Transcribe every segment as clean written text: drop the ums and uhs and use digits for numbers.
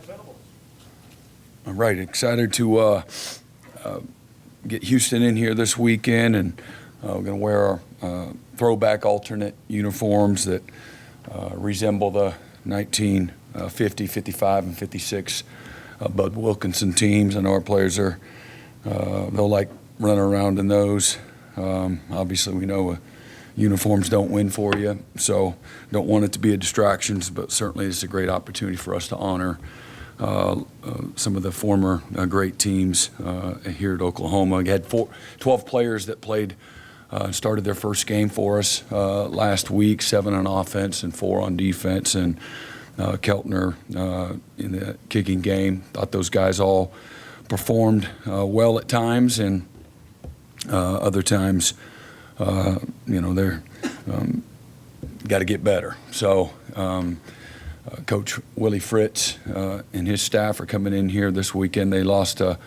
Venables. All right, excited to get Houston in here this weekend, and we're going to wear our throwback alternate uniforms that resemble the 1950, 55, and 56 Bud Wilkinson teams. I know our players are they'll like running around in those. Obviously, we know uniforms don't win for you, so don't want it to be a distraction, but certainly it's a great opportunity for us to honor some of the former great teams here at Oklahoma. We had 12 players that played, started their first game for us last week, 7 on offense and 4 on defense, and Keltner in the kicking game. Thought those guys all performed well at times, and other times, they're got to get better. So Coach Willie Fritz and his staff are coming in here this weekend. They lost a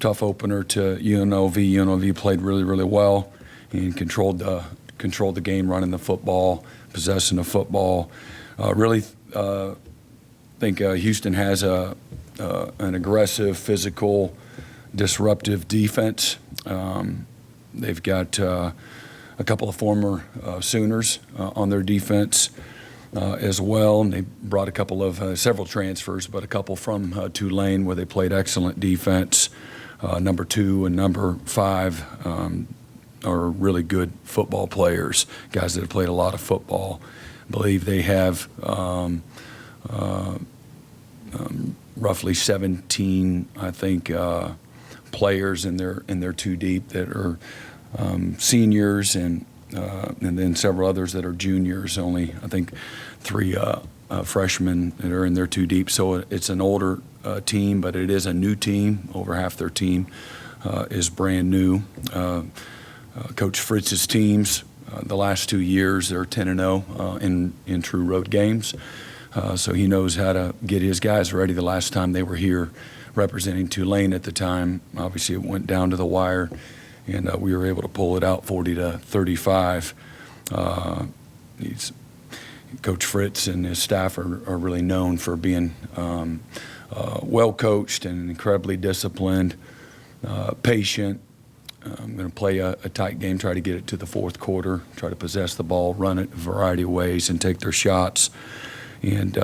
tough opener to UNLV. UNLV played really, really well and controlled the game, running the football, possessing the football. Really think Houston has an aggressive, physical, disruptive defense. They've got a couple of former Sooners on their defense as well, and they brought a couple of several transfers, but a couple from Tulane where they played excellent defense. Number 2 and number 5 are really good football players, guys that have played a lot of football. I believe they have roughly 17, I think, players in their 2 deep that are seniors, and then several others that are juniors. Only, I think, 3 freshmen that are in their 2 deep. So it's an older team, but it is a new team. Over half their team is brand new. Coach Fritz's teams, the last 2 years, they're 10-0 in true road games. So he knows how to get his guys ready. The last time they were here representing Tulane at the time, obviously it went down to the wire, and we were able to pull it out 40-35. Coach Fritz and his staff are really known for being well coached and incredibly disciplined, patient. I'm going to play a tight game, try to get it to the fourth quarter, try to possess the ball, run it a variety of ways, and take their shots. And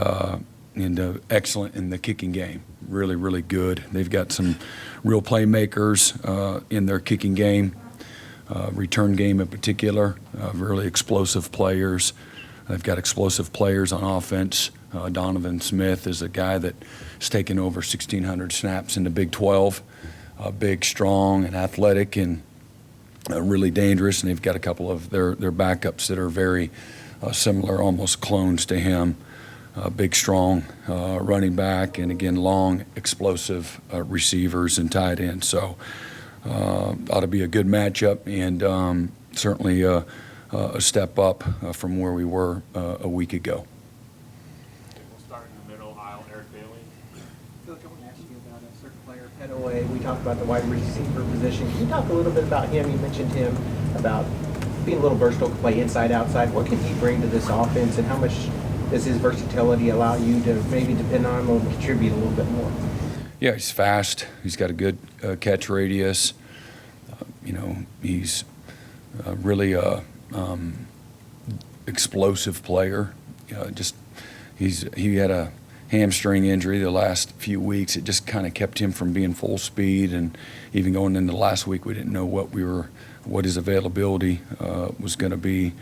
excellent in the kicking game. Really, really good. They've got some real playmakers in their kicking game, return game in particular, really explosive players. They've got explosive players on offense. Donovan Smith is a guy that's taken over 1,600 snaps in the Big 12. Big, strong, and athletic, and really dangerous. And they've got a couple of their backups that are very similar, almost clones to him. Big, strong running back, and again, long, explosive receivers and tight ends. So ought to be a good matchup, and certainly a step up from where we were a week ago. We'll start in the middle aisle. Eric Bailey. Coach, I want to ask you about a certain player, Petaway. We talked about the wide receiver position. Can you talk a little bit about him? You mentioned him about being a little versatile, can play inside, outside. What can he bring to this offense, and how much does his versatility allow you to maybe depend on him and contribute a little bit more? Yeah, he's fast. He's got a good catch radius. He's really a explosive player. He had a hamstring injury the last few weeks. It just kind of kept him from being full speed, and even going into last week, we didn't know what his availability was going to be.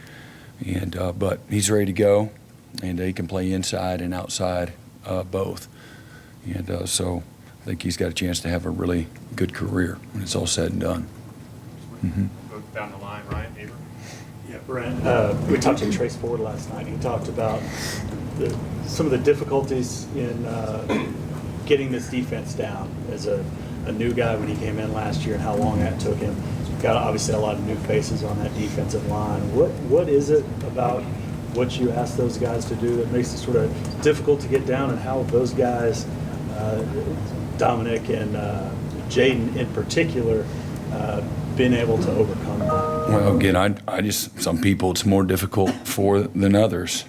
And but he's ready to go. And he can play inside and outside both. And so I think he's got a chance to have a really good career when it's all said and done. Mm-hmm. Go down the line, Ryan Abram. Yeah, Brent, we talked to Trace Ford last night. He talked about some of the difficulties in getting this defense down as a new guy when he came in last year, and how long that took him. Got obviously a lot of new faces on that defensive line. What is it about what you ask those guys to do that makes it sort of difficult to get down, and how those guys, Dominic and Jaden in particular, been able to overcome that? Well, again, I just, some people it's more difficult for than others.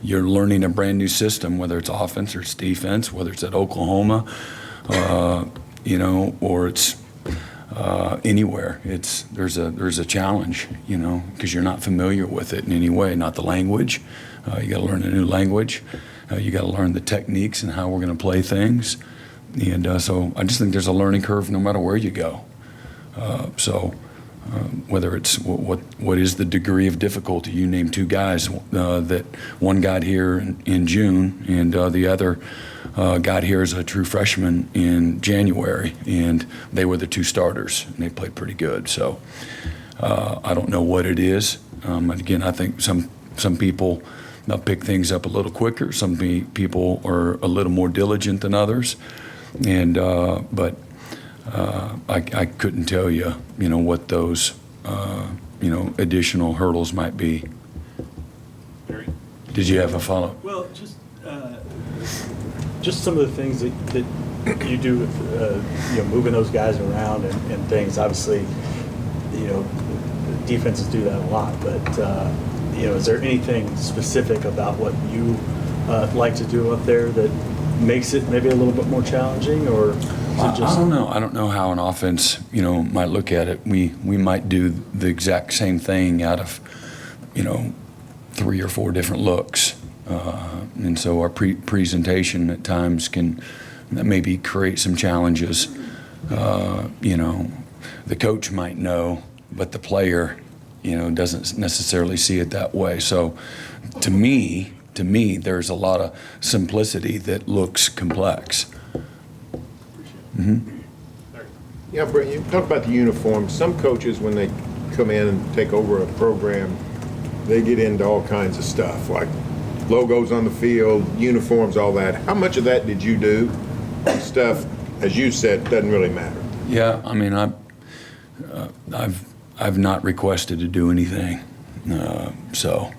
you're learning a brand new system, whether it's offense or it's defense, whether it's at Oklahoma, or it's anywhere. There's a challenge, because you're not familiar with it in any way. Not the language. You got to learn a new language. You got to learn the techniques and how we're going to play things. And so I just think there's a learning curve no matter where you go. Whether it's what is the degree of difficulty. You named two guys that one got here in June, and the other got here as a true freshman in January, and they were the two starters, and they played pretty good. So I don't know what it is. Again, I think some people pick things up a little quicker. Some people are a little more diligent than others, and but I couldn't tell you, what those additional hurdles might be. Barry? Did you have a follow-up? Well, just some of the things that you do with moving those guys around and things. Obviously, defenses do that a lot, but is there anything specific about what you like to do up there that makes it maybe a little bit more challenging, or is it just... I don't know. I don't know how an offense, might look at it. We might do the exact same thing out of, 3 or 4 different looks. And so our presentation at times can maybe create some challenges. The coach might know, but the player, doesn't necessarily see it that way. So to me, there's a lot of simplicity that looks complex. Mm-hmm. Yeah, Brent, you talk about the uniforms. Some coaches, when they come in and take over a program, they get into all kinds of stuff, like logos on the field, uniforms, all that. How much of that did you do? Stuff, as you said, doesn't really matter. Yeah, I mean, I've not requested to do anything. So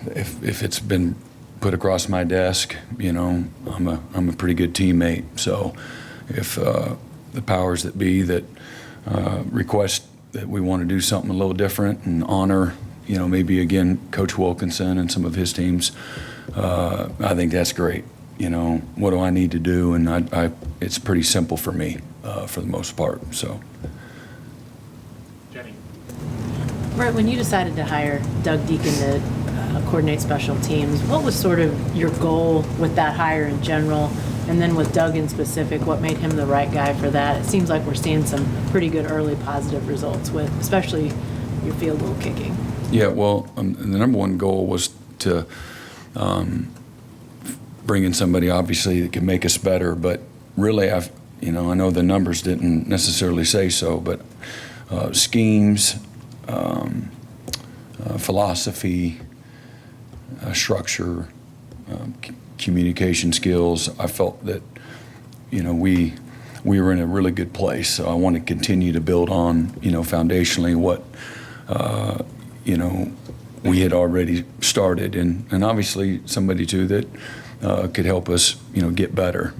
if it's been put across my desk, I'm a pretty good teammate. So if the powers that be that request that we want to do something a little different and honor, maybe again Coach Wilkinson and some of his teams, I think that's great. What do I need to do? And it's pretty simple for me for the most part. So. Jenny? Brett, when you decided to hire Doug Deacon to coordinate special teams, what was sort of your goal with that hire in general? And then with Doug in specific, what made him the right guy for that? It seems like we're seeing some pretty good early positive results with especially your field goal kicking. Yeah, well, the number one goal was to bring in somebody obviously that could make us better, but really I know the numbers didn't necessarily say so, but schemes, philosophy, structure, communication skills. I felt that we were in a really good place. So I want to continue to build on foundationally what we had already started, and obviously somebody too that could help us get better.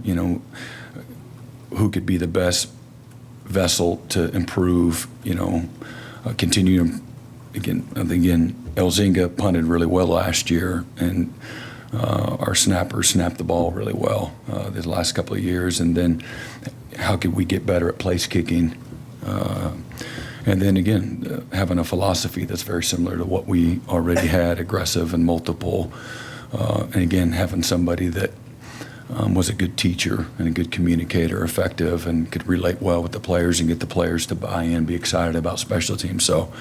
Who could be the best vessel to improve. Continue. Again, Elzinga punted really well last year, and our snappers snapped the ball really well the last couple of years. And then how could we get better at place kicking? And then again, having a philosophy that's very similar to what we already had, aggressive and multiple. And again, having somebody that was a good teacher and a good communicator, effective, and could relate well with the players and get the players to buy in, be excited about special teams. So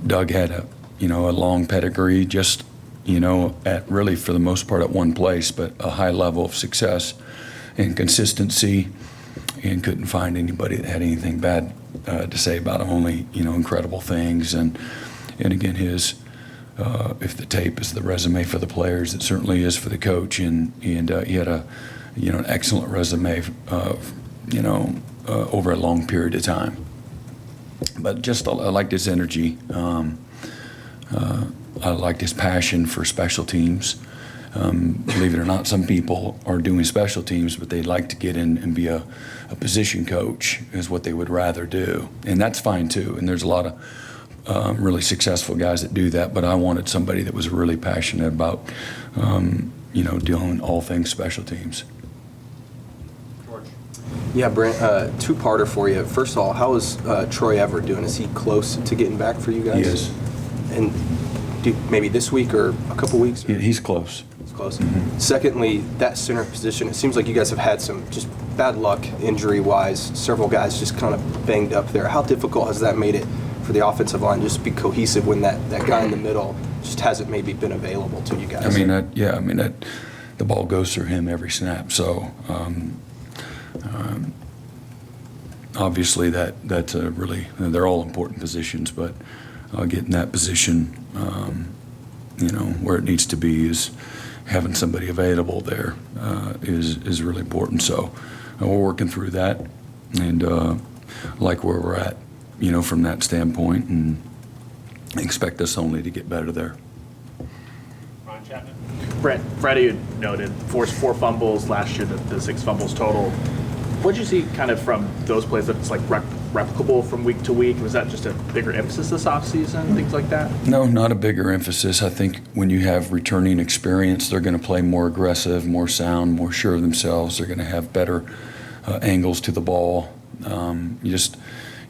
Doug had a long pedigree, just at really for the most part at one place, but a high level of success and consistency, and couldn't find anybody that had anything bad to say about him. Only incredible things. And again, his if the tape is the resume for the players, it certainly is for the coach. And he had an excellent resume over a long period of time. But just I liked his energy. I liked his passion for special teams. Believe it or not, some people are doing special teams, but they'd like to get in and be a position coach is what they would rather do. And that's fine too. And there's a lot of really successful guys that do that, but I wanted somebody that was really passionate about, doing all things special teams. George. Yeah, Brent, two-parter for you. First of all, how is Troy Everett doing? Is he close to getting back for you guys? He is. And maybe this week or a couple weeks? He's close. It's close. Secondly, that center position, it seems like you guys have had some just bad luck injury-wise. Several guys just kind of banged up there. How difficult has that made it for the offensive line just to be cohesive when that guy in the middle just hasn't maybe been available to you guys? The ball goes through him every snap. So obviously that's a really, they're all important positions, but getting that position, where it needs to be is having somebody available there is really important. So we're working through that and like where we're at, from that standpoint, and expect us only to get better there. Ryan Chapman. Brent, Freddie had noted forced 4 fumbles last year, the 6 fumbles total. What did you see kind of from those plays that's like replicable from week to week? Was that just a bigger emphasis this offseason, things like that? No, not a bigger emphasis. I think when you have returning experience, they're going to play more aggressive, more sound, more sure of themselves. They're going to have better angles to the ball.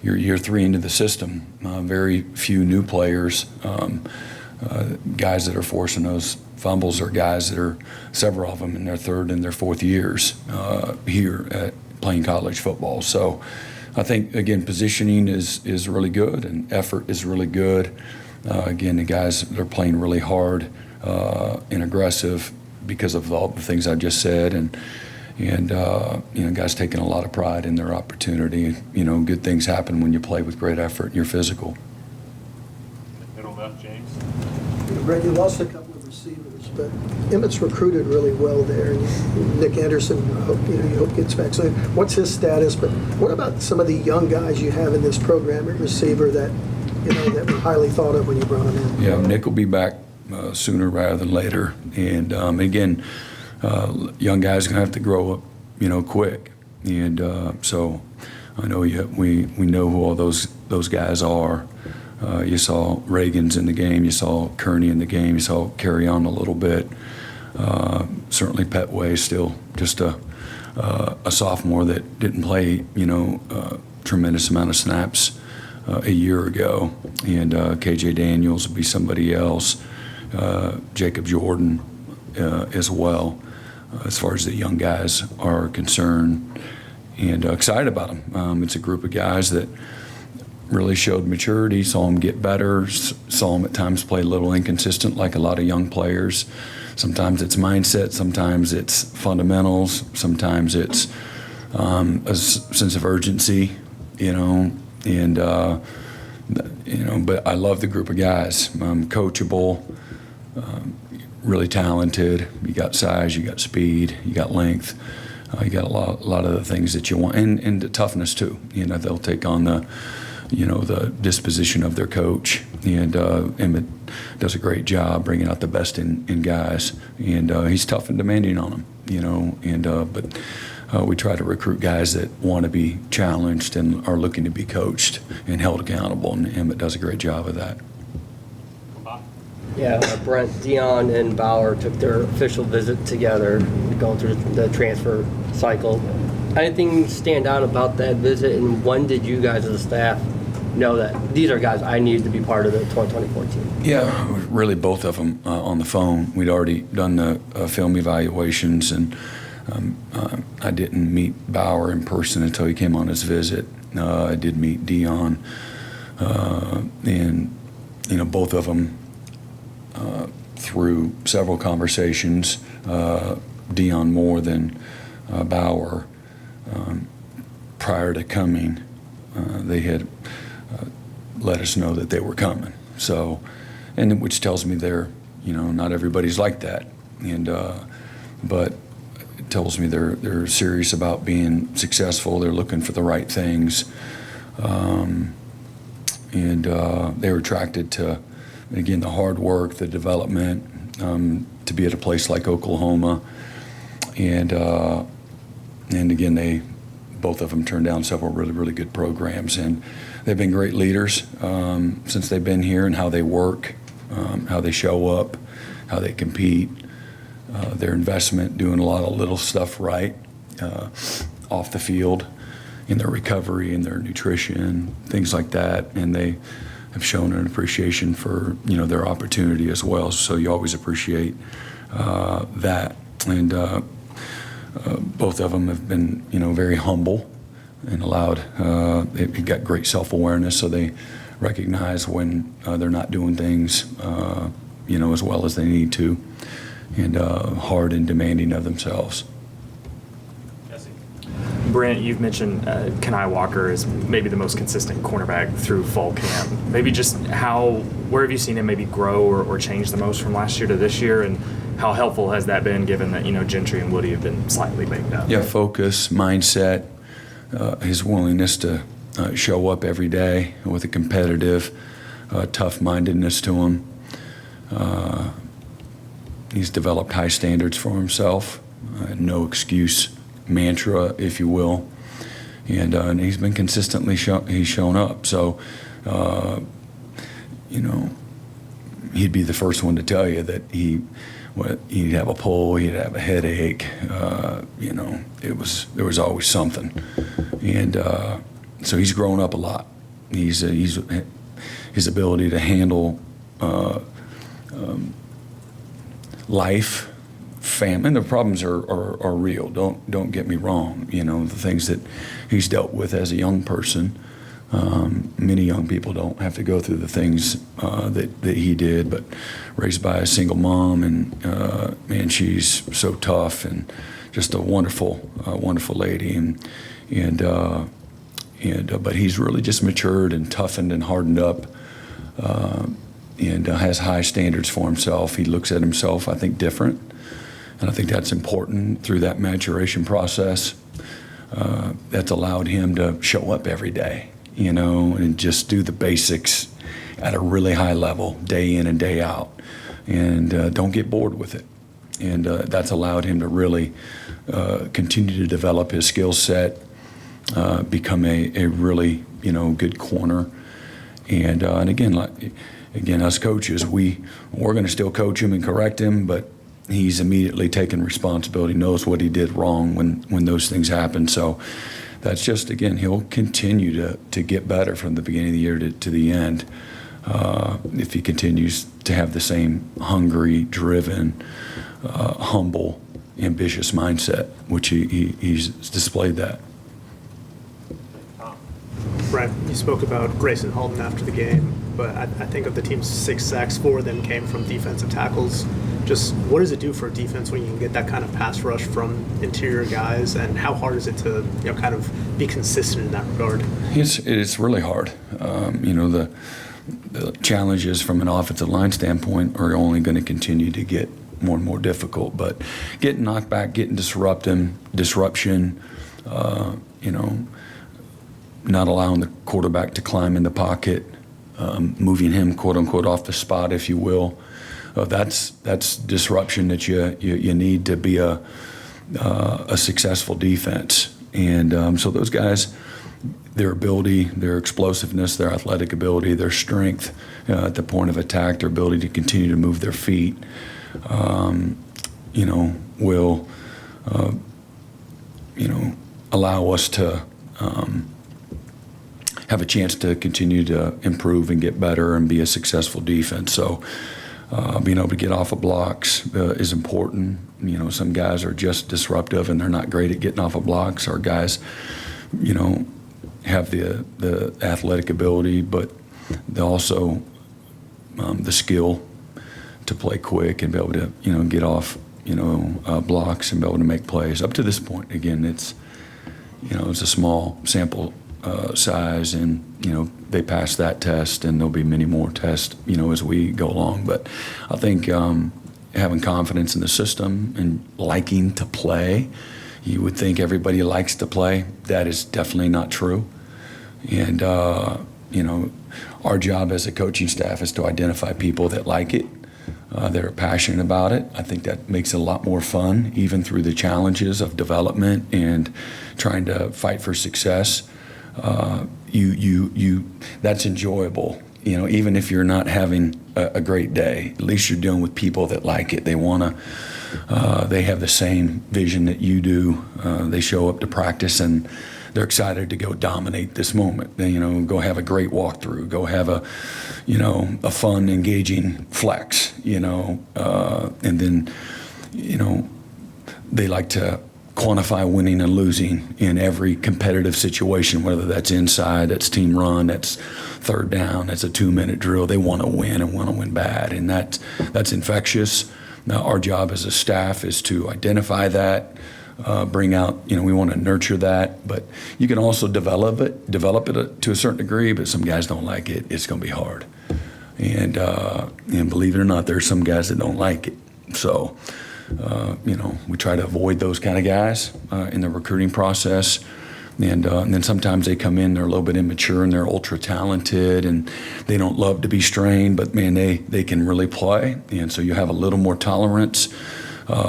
You're year 3 into the system. Very few new players. Guys that are forcing those fumbles are guys that are, several of them in their 3rd and their 4th years here at playing college football. So I think, again, positioning is really good and effort is really good. Again, the guys that are playing really hard and aggressive because of all the things I just said, and guys taking a lot of pride in their opportunity. Good things happen when you play with great effort and you're physical. Middle left, James. Brent, you lost a couple of receivers, but Emmett's recruited really well there. And Nick Anderson, you hope gets back soon. What's his status? But what about some of the young guys you have in this program at receiver that that were highly thought of when you brought him in? Yeah, Nick will be back sooner rather than later. And again, young guys are going to have to grow up, quick. And so I know we know who all those guys are. You saw Reagan's in the game. You saw Kearney in the game. You saw carry on a little bit. Certainly Petway still just a sophomore that didn't play, tremendous amount of snaps a year ago. And KJ Daniels will be somebody else. Jacob Jordan as well, as far as the young guys are concerned. And excited about them. It's a group of guys that really showed maturity, saw them get better, saw them at times play a little inconsistent like a lot of young players. Sometimes it's mindset, sometimes it's fundamentals, sometimes it's a sense of urgency, but I love the group of guys. Coachable, really talented. You got size, you got speed, you got length. You got a lot of the things that you want, and the toughness too. They'll take on the disposition of their coach, and Emmett does a great job bringing out the best in guys, and he's tough and demanding on them, but we try to recruit guys that want to be challenged and are looking to be coached and held accountable, and Emmett does a great job of that. Yeah, Brent, Dion, and Bauer took their official visit together, going through the transfer cycle. Anything stand out about that visit, and when did you guys as a staff know that these are guys I need to be part of the 2024 team? Yeah, really both of them on the phone. We'd already done the film evaluations, and I didn't meet Bauer in person until he came on his visit. I did meet Dion, and both of them through several conversations. Dion more than Bauer. Prior to coming, they had let us know that they were coming. So, and which tells me they're, not everybody's like that, and but it tells me they're serious about being successful. They're looking for the right things, and they were attracted to, again, the hard work, the development, to be at a place like Oklahoma, and again, they both of them turned down several really, really good programs, and they've been great leaders since they've been here, and how they work, how they show up, how they compete, their investment, doing a lot of little stuff right off the field, in their recovery, in their nutrition, things like that, and they have shown an appreciation for their opportunity as well. So you always appreciate that, and both of them have been very humble and allowed. They've got great self-awareness, so they recognize when they're not doing things as well as they need to, and hard and demanding of themselves. Brent, you've mentioned Kenai Walker is maybe the most consistent cornerback through fall camp. Maybe just where have you seen him maybe grow or change the most from last year to this year, and how helpful has that been, given that Gentry and Woody have been slightly banged up? Yeah, focus, mindset, his willingness to show up every day with a competitive, tough-mindedness to him. He's developed high standards for himself, no excuse mantra, if you will, and he's been consistently he's shown up. So, he'd be the first one to tell you that he'd have a pull, he'd have a headache. There was always something, and so he's grown up a lot. He's his ability to handle life. And the problems are real. Don't get me wrong. The things that he's dealt with as a young person. Many young people don't have to go through the things that he did. But raised by a single mom, and man, she's so tough and just a wonderful lady. But he's really just matured and toughened and hardened up, and has high standards for himself. He looks at himself, I think, different. And I think that's important through that maturation process. That's allowed him to show up every day, and just do the basics at a really high level, day in and day out, and don't get bored with it. And that's allowed him to really continue to develop his skill set, become a really good corner. And again, us coaches, we're going to still coach him and correct him, but he's immediately taken responsibility, knows what he did wrong when those things happen. So that's just, again, he'll continue to get better from the beginning of the year to the end, if he continues to have the same hungry, driven, humble, ambitious mindset, which he's displayed that. Brent, you spoke about Grayson Halton after the game, but I think of the team's 6 sacks, 4 of them came from defensive tackles. Just what does it do for a defense when you can get that kind of pass rush from interior guys, and how hard is it to kind of be consistent in that regard? It's really hard. The challenges from an offensive line standpoint are only going to continue to get more and more difficult. But getting knocked back, getting disruption, not allowing the quarterback to climb in the pocket, moving him, quote unquote, off the spot, if you will. That's disruption that you need to be a successful defense. And so those guys, their ability, their explosiveness, their athletic ability, their strength at the point of attack, their ability to continue to move their feet, will allow us to have a chance to continue to improve and get better and be a successful defense. So being able to get off of blocks is important. Some guys are just disruptive and they're not great at getting off of blocks. Our guys, have the athletic ability, but they also the skill to play quick and be able to get off blocks and be able to make plays. Up to this point, again, it's a small sample size, and they pass that test, and there'll be many more tests as we go along. But I think having confidence in the system and liking to play, you would think everybody likes to play. That is definitely not true. And our job as a coaching staff is to identify people that like it, that are passionate about it. I think that makes it a lot more fun, even through the challenges of development and trying to fight for success. That's enjoyable. Even if you're not having a great day, at least you're dealing with people that like it. They they have the same vision that you do. They show up to practice and they're excited to go dominate this moment. They, go have a great walkthrough, go have a fun, engaging flex, and then, they like to quantify winning and losing in every competitive situation, whether that's inside, that's team run, that's third down, that's a 2-minute drill. They want to win and want to win bad, and that's infectious. Now, our job as a staff is to identify that, bring out, we want to nurture that, but you can also develop it to a certain degree, but some guys don't like it. It's going to be hard. And believe it or not, there's some guys that don't like it. So, we try to avoid those kind of guys in the recruiting process. And then sometimes they come in, they're a little bit immature and they're ultra talented and they don't love to be strained, but man, they can really play. And so you have a little more tolerance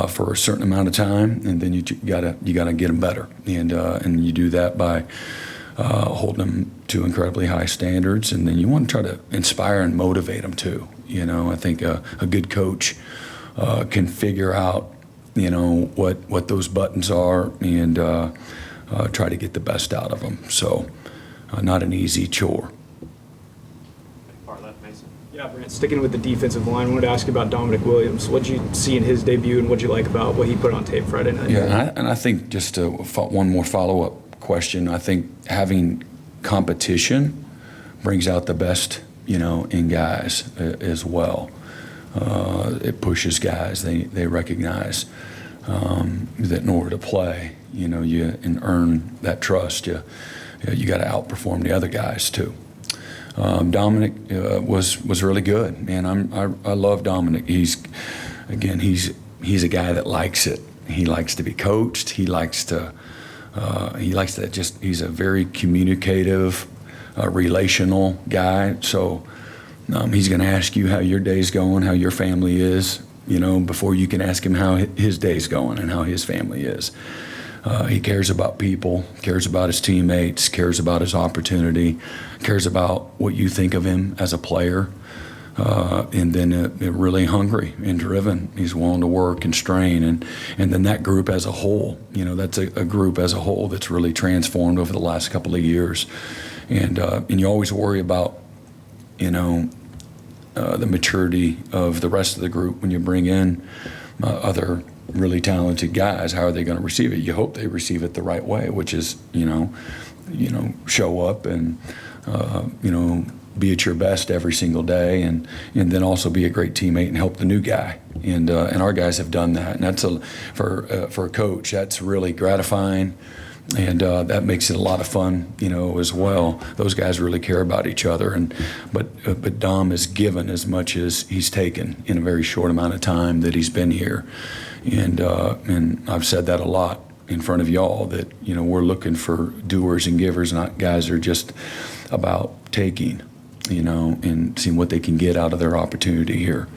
for a certain amount of time, and then you gotta get them better. And you do that by holding them to incredibly high standards, and then you want to try to inspire and motivate them too. I think a good coach can figure out, what those buttons are and try to get the best out of them. So not an easy chore. Far left, Mason. Yeah, Brent, sticking with the defensive line, I wanted to ask you about Dominic Williams. What did you see in his debut and what did you like about what he put on tape Friday night? Yeah, and I think just one more follow-up question. I think having competition brings out the best, in guys as well. It pushes guys. They recognize that in order to play, and earn that trust, you got to outperform the other guys too. Dominic was really good, man. I love Dominic. He's a guy that likes it. He likes to be coached. He's a very communicative, relational guy. So he's going to ask you how your day's going, how your family is, before you can ask him how his day's going and how his family is. He cares about people, cares about his teammates, cares about his opportunity, cares about what you think of him as a player, and then really hungry and driven. He's willing to work and strain, and then that group as a whole, that's a group as a whole that's really transformed over the last couple of years. And you always worry about, the maturity of the rest of the group when you bring in other really talented guys. How are they going to receive it? You hope they receive it the right way, which is, show up and, be at your best every single day, and then also be a great teammate and help the new guy. And our guys have done that. And that's for a coach, that's really gratifying. And that makes it a lot of fun, as well. Those guys really care about each other, but Dom has given as much as he's taken in a very short amount of time that he's been here, and I've said that a lot in front of y'all that we're looking for doers and givers, not guys that are just about taking, and seeing what they can get out of their opportunity here.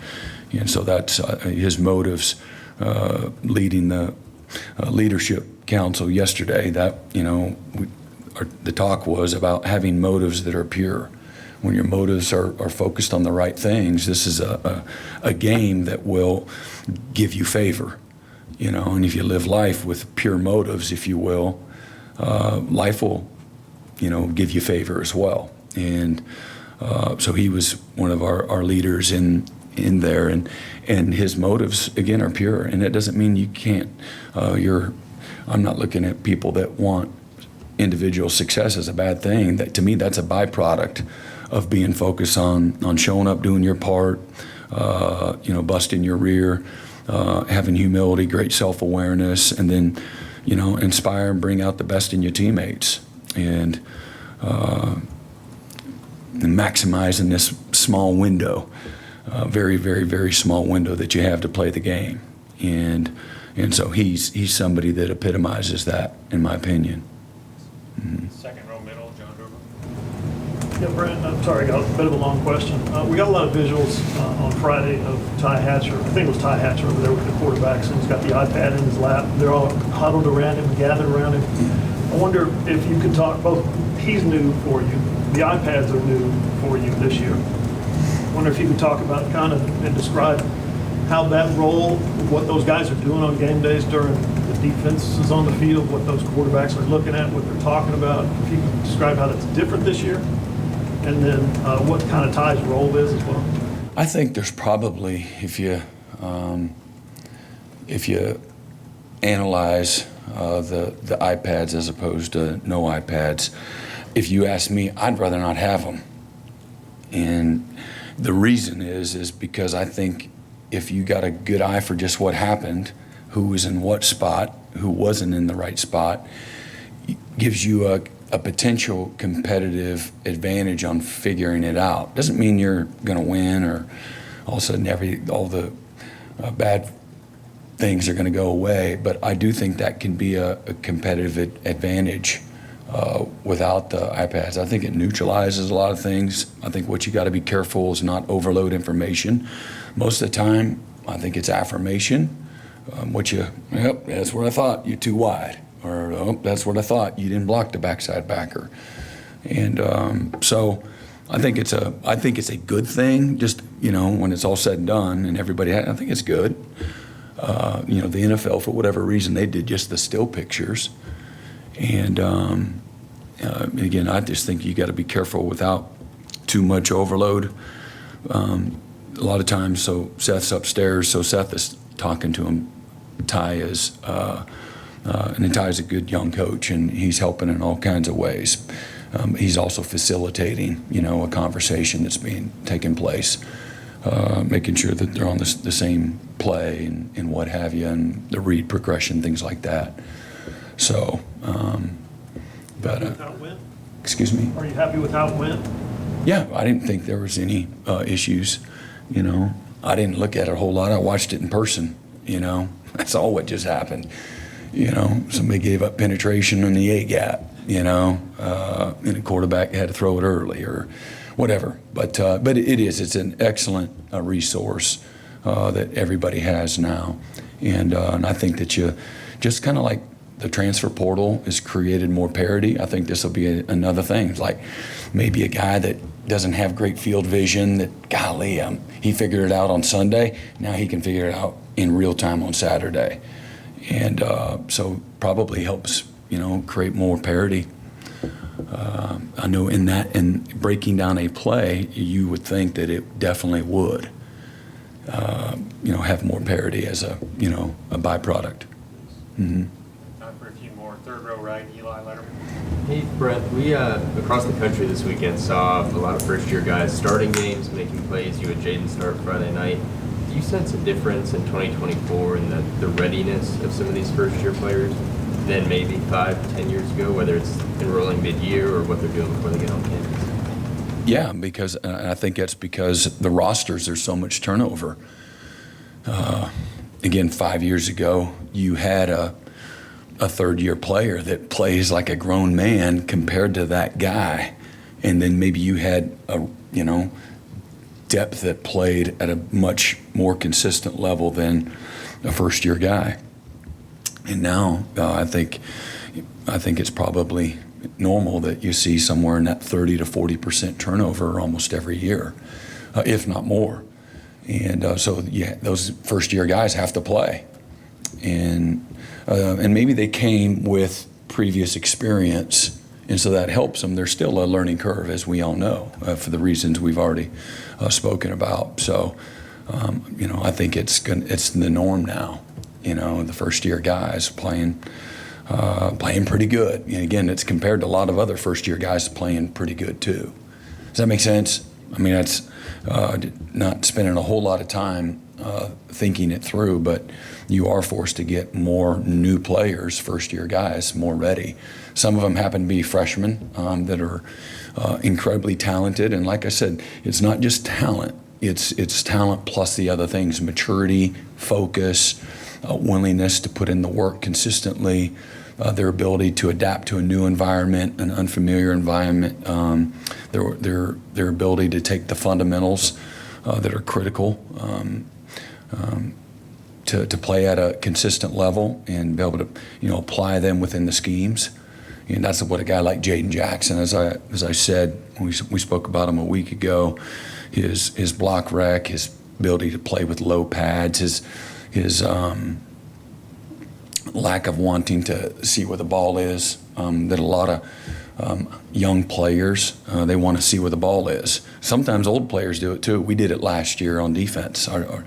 And so that's his motives, leading the leadership council yesterday. That the talk was about having motives that are pure. When your motives are focused on the right things, this is a game that will give you favor, and if you live life with pure motives, if you will, life will give you favor as well. And so he was one of our leaders in there, and his motives again are pure. And that doesn't mean you can't. I'm not looking at people that want individual success as a bad thing. That to me, that's a byproduct of being focused on showing up, doing your part, busting your rear, having humility, great self-awareness, and then inspire and bring out the best in your teammates, and maximizing this small window, very, very, very small window that you have to play the game. And so he's somebody that epitomizes that, in my opinion. Mm-hmm. Second row middle, John Hoover. Yeah, Brent, I'm sorry, I got a bit of a long question. We got a lot of visuals on Friday of Ty Hatcher. I think it was Ty Hatcher over there with the quarterbacks, and he's got the iPad in his lap. They're all huddled around him, gathered around him. I wonder if you could talk, both, he's new for you, the iPads are new for you this year. I wonder if you could talk about kind of and describe how that role, what those guys are doing on game days during the defense is on the field, what those quarterbacks are looking at, what they're talking about. If you could describe how that's different this year, and then what kind of Ty's role is as well. I think there's probably, if you analyze the iPads as opposed to no iPads, if you ask me, I'd rather not have them. And the reason is because I think if you got a good eye for just what happened, who was in what spot, who wasn't in the right spot, gives you a potential competitive advantage on figuring it out. Doesn't mean you're going to win or all of a sudden all the bad things are going to go away, but I do think that can be a competitive advantage without the iPads. I think it neutralizes a lot of things. I think what you got to be careful is not overload information. Most of the time, I think it's affirmation. Yep, that's what I thought, you're too wide. Or, oh, that's what I thought, you didn't block the backside backer. And so I think it's a good thing, just, when it's all said and done and everybody, I think it's good. The NFL, for whatever reason, they did just the still pictures. And again, I just think you got to be careful without too much overload. A lot of times, so Seth's upstairs, so Seth is talking to him. Ty is, and Ty is a good young coach, and he's helping in all kinds of ways. He's also facilitating, a conversation that's being taking place, making sure that they're on the same play and what have you, and the read progression, things like that. So, Without win? Excuse me? Are you happy without win? Yeah, I didn't think there was any issues. I didn't look at it a whole lot. I watched it in person. That's all what just happened. Somebody gave up penetration in the A gap. And a quarterback had to throw it early or whatever. But it's an excellent resource that everybody has now, and I think that you just kind of like the transfer portal has created more parity. I think this will be another thing, like maybe a guy that doesn't have great field vision, that golly, he figured it out on Sunday. Now he can figure it out in real time on Saturday, and so probably helps create more parity. I know in breaking down a play, you would think that it definitely would, have more parity as a byproduct. Mm-hmm. Time for a few more. Third row right, Eli Letterman. Hey, Brent, we across the country this weekend saw a lot of first-year guys starting games, making plays. You and Jaden start Friday night. Do you sense a difference in 2024 in the readiness of some of these first-year players than maybe 5 to 10 years ago, whether it's enrolling mid-year or what they're doing before they get on campus? Yeah, because I think that's because the rosters, there's so much turnover. Again, 5 years ago, you had a third-year player that plays like a grown man compared to that guy, and then maybe you had depth that played at a much more consistent level than a first-year guy. And now I think it's probably normal that you see somewhere in that 30 to 40% turnover almost every year, if not more. And so those first-year guys have to play, and maybe they came with previous experience, and so that helps them. There's still a learning curve, as we all know, for the reasons we've already spoken about. So, I think it's the norm now. The first-year guys playing pretty good. And again, it's compared to a lot of other first-year guys playing pretty good too. Does that make sense? I mean, that's not spending a whole lot of time thinking it through, but you are forced to get more new players, first-year guys, more ready. Some of them happen to be freshmen that are incredibly talented, and like I said, it's not just talent. It's talent plus the other things: maturity, focus, willingness to put in the work consistently, their ability to adapt to a new environment, an unfamiliar environment, their ability to take the fundamentals that are critical to play at a consistent level and be able to, apply them within the schemes. And that's what a guy like Jaden Jackson, as I said, we spoke about him a week ago, his block rec, his ability to play with low pads, his lack of wanting to see where the ball is, that a lot of young players, they want to see where the ball is. Sometimes old players do it too. We did it last year on defense. Our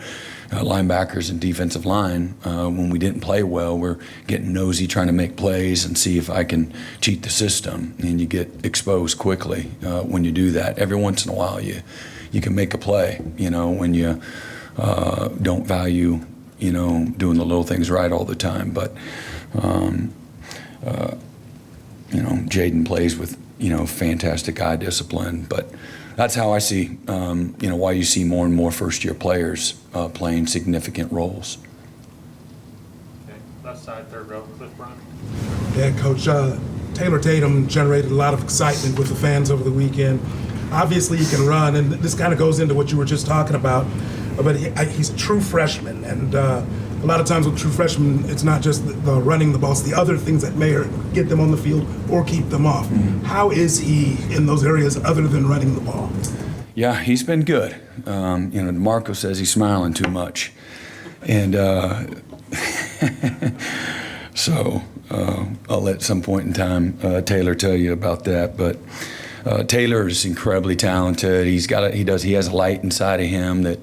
linebackers and defensive line, when we didn't play well, we're getting nosy trying to make plays and see if I can cheat the system. And you get exposed quickly when you do that. Every once in a while you can make a play, when you don't value, doing the little things right all the time. But, Jaden plays with, fantastic eye discipline. But that's how I see, why you see more and more first-year players playing significant roles. Okay, left side, third row, Cliff Brown. Yeah, Coach, Taylor Tatum generated a lot of excitement with the fans over the weekend. Obviously, he can run, and this kind of goes into what you were just talking about. But he's a true freshman, and a lot of times with true freshmen, it's not just the running the ball, it's the other things that may get them on the field or keep them off. Mm-hmm. How is he in those areas other than running the ball? Yeah, he's been good. DeMarco says he's smiling too much. And so I'll let some point in time Taylor tell you about that. But Taylor is incredibly talented. He has a light inside of him that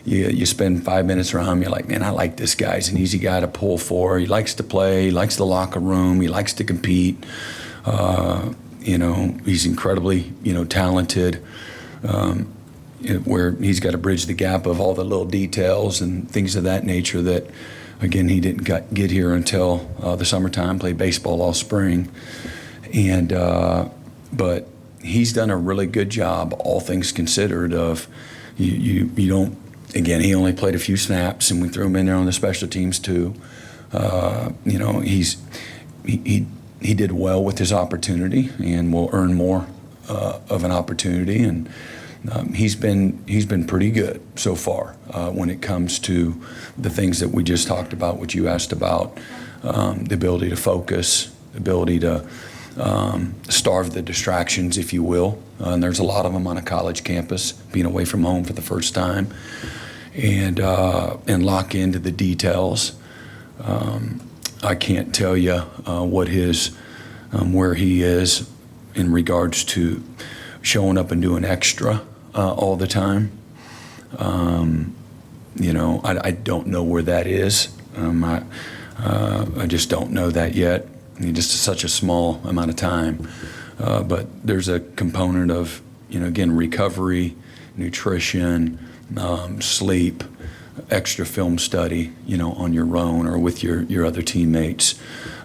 you spend 5 minutes around him, you're like, man, I like this guy. He's an easy guy to pull for. He likes to play. He likes the locker room. He likes to compete. He's incredibly, talented. Where he's got to bridge the gap of all the little details and things of that nature that, again, he didn't get here until the summertime, played baseball all spring. But he's done a really good job, all things considered, of you don't, again, he only played a few snaps, and we threw him in there on the special teams too. He did well with his opportunity and will earn more of an opportunity, and he's been pretty good so far when it comes to the things that we just talked about, what you asked about, the ability to focus, the ability to starve the distractions, if you will. And there's a lot of them on a college campus, being away from home for the first time, and lock into the details. I can't tell you what where he is in regards to showing up and doing extra all the time. I don't know where that is. I just don't know that yet. Just such a small amount of time. But there's a component of, again, recovery, nutrition, sleep, extra film study, on your own or with your other teammates.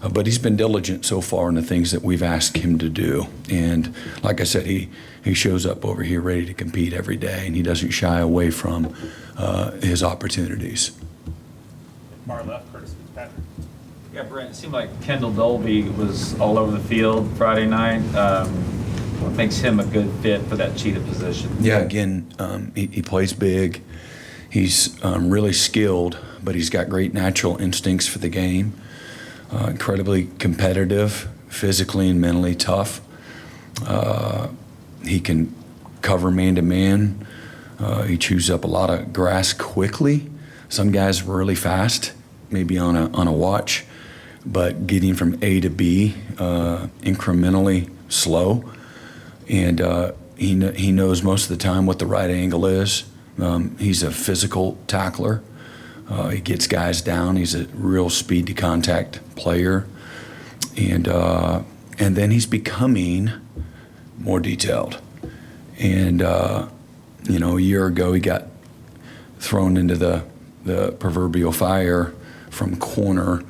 But he's been diligent so far in the things that we've asked him to do. And like I said, he shows up over here ready to compete every day, and he doesn't shy away from his opportunities. Far left, Curtis Fitzpatrick. Yeah, Brent, it seemed like Kendall Dolby was all over the field Friday night. What makes him a good fit for that Cheetah position? Yeah, again, he plays big. He's really skilled, but he's got great natural instincts for the game. Incredibly competitive, physically and mentally tough. He can cover man-to-man. He chews up a lot of grass quickly. Some guys really fast, maybe on a watch, but getting from A to B incrementally slow. And he knows most of the time what the right angle is. He's a physical tackler. He gets guys down. He's a real speed to contact player. And then he's becoming more detailed. And, a year ago he got thrown into the proverbial fire from corner,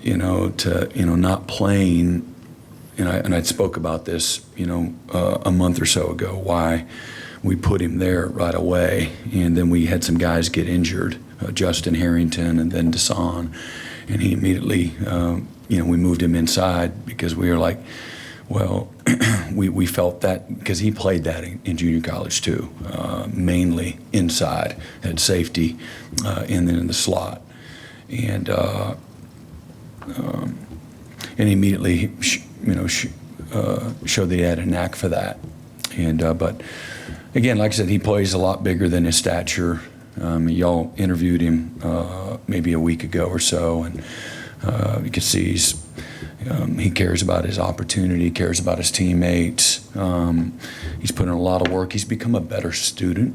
to, not playing. And I spoke about this, a month or so ago, why we put him there right away. And then we had some guys get injured Justin Harrington and then Desan. And he immediately, we moved him inside because we were like, well, we felt that because he played that in junior college too, mainly inside at safety and then in the slot. And immediately, showed that he had a knack for that. And but again, like I said, he plays a lot bigger than his stature. Y'all interviewed him maybe a week ago or so, and you can see he cares about his opportunity, cares about his teammates. He's put in a lot of work. He's become a better student,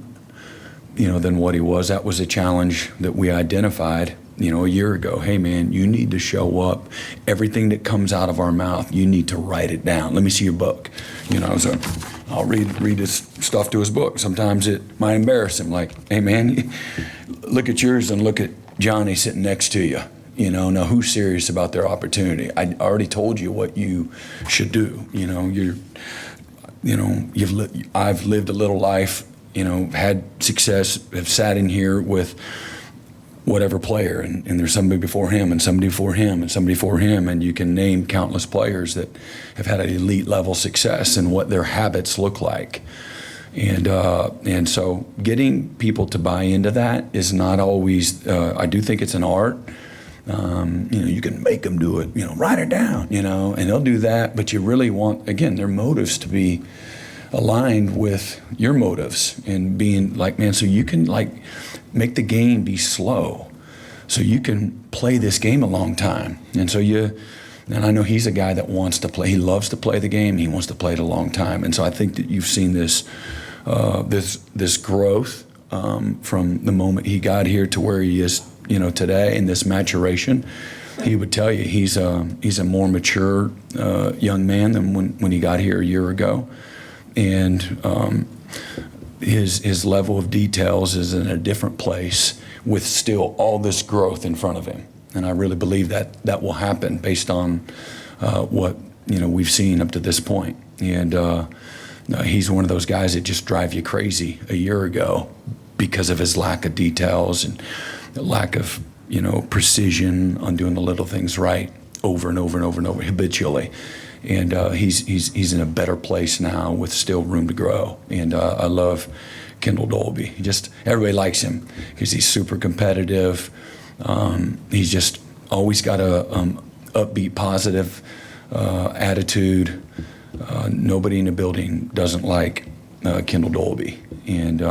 than what he was. That was a challenge that we identified, a year ago. Hey, man, you need to show up. Everything that comes out of our mouth, you need to write it down. Let me see your book. So I'll read his stuff to his book. Sometimes it might embarrass him. Like, hey, man, look at yours and look at Johnny sitting next to you. Now who's serious about their opportunity? I already told you what you should do. I've lived a little life, had success, have sat in here with whatever player, and there's somebody before him and somebody before him and somebody before him, and you can name countless players that have had an elite level success and what their habits look like. And so getting people to buy into that is not always, I do think it's an art. You can make them do it, write it down, and they'll do that, but you really want, again, their motives to be aligned with your motives and being like, man, so you can make the game be slow so you can play this game a long time. And and I know he's a guy that wants to play. He loves to play the game. He wants to play it a long time. And so I think that you've seen this growth from the moment he got here to where he is, today, in this maturation. He would tell you he's a more mature young man than when he got here a year ago. And his level of details is in a different place with still all this growth in front of him. And I really believe that will happen based on what we've seen up to this point. And he's one of those guys that just drive you crazy a year ago because of his lack of details and the lack of precision on doing the little things right over and over and over and over habitually. And he's in a better place now with still room to grow. And I love Kendall Dolby. Everybody likes him because he's super competitive. He's just always got a upbeat, positive attitude. Nobody in the building doesn't like Kendall Dolby. And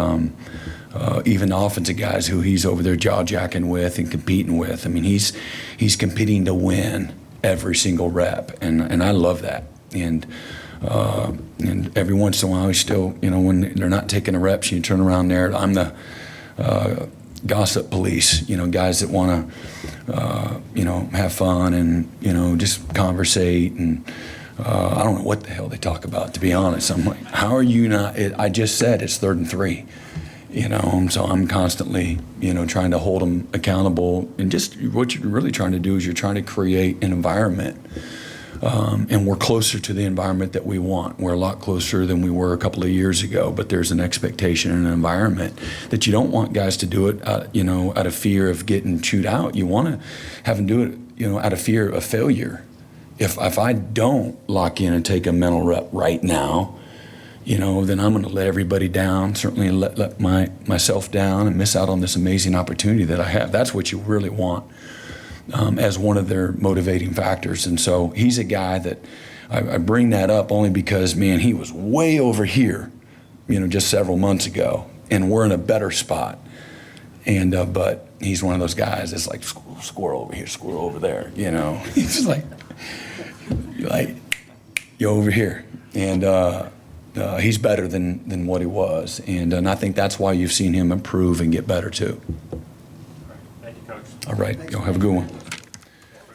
even the offensive guys who he's over there jaw-jacking with and competing with. I mean, he's competing to win every single rep, and I love that. And every once in a while, he's still, when they're not taking the reps, you turn around there. I'm the gossip police, guys that want to, have fun and, just conversate. And I don't know what the hell they talk about, to be honest. I'm like, how are you not? I just said it's 3rd and 3. So I'm constantly, trying to hold them accountable. And just what you're really trying to do is you're trying to create an environment. And we're closer to the environment that we want. We're a lot closer than we were a couple of years ago, but there's an expectation and an environment that you don't want guys to do it, out of fear of getting chewed out. You want to have them do it, out of fear of failure. If I don't lock in and take a mental rep right now, then I'm going to let everybody down, certainly let myself down and miss out on this amazing opportunity that I have. That's what you really want as one of their motivating factors. And so he's a guy that I bring that up only because, man, he was way over here, just several months ago, and we're in a better spot. And but he's one of those guys that's like, squirrel over here, squirrel over there, He's just like, you're over here. And he's better than what he was, and I think that's why you've seen him improve and get better too. Thank you, Coach. All right, y'all have a good one.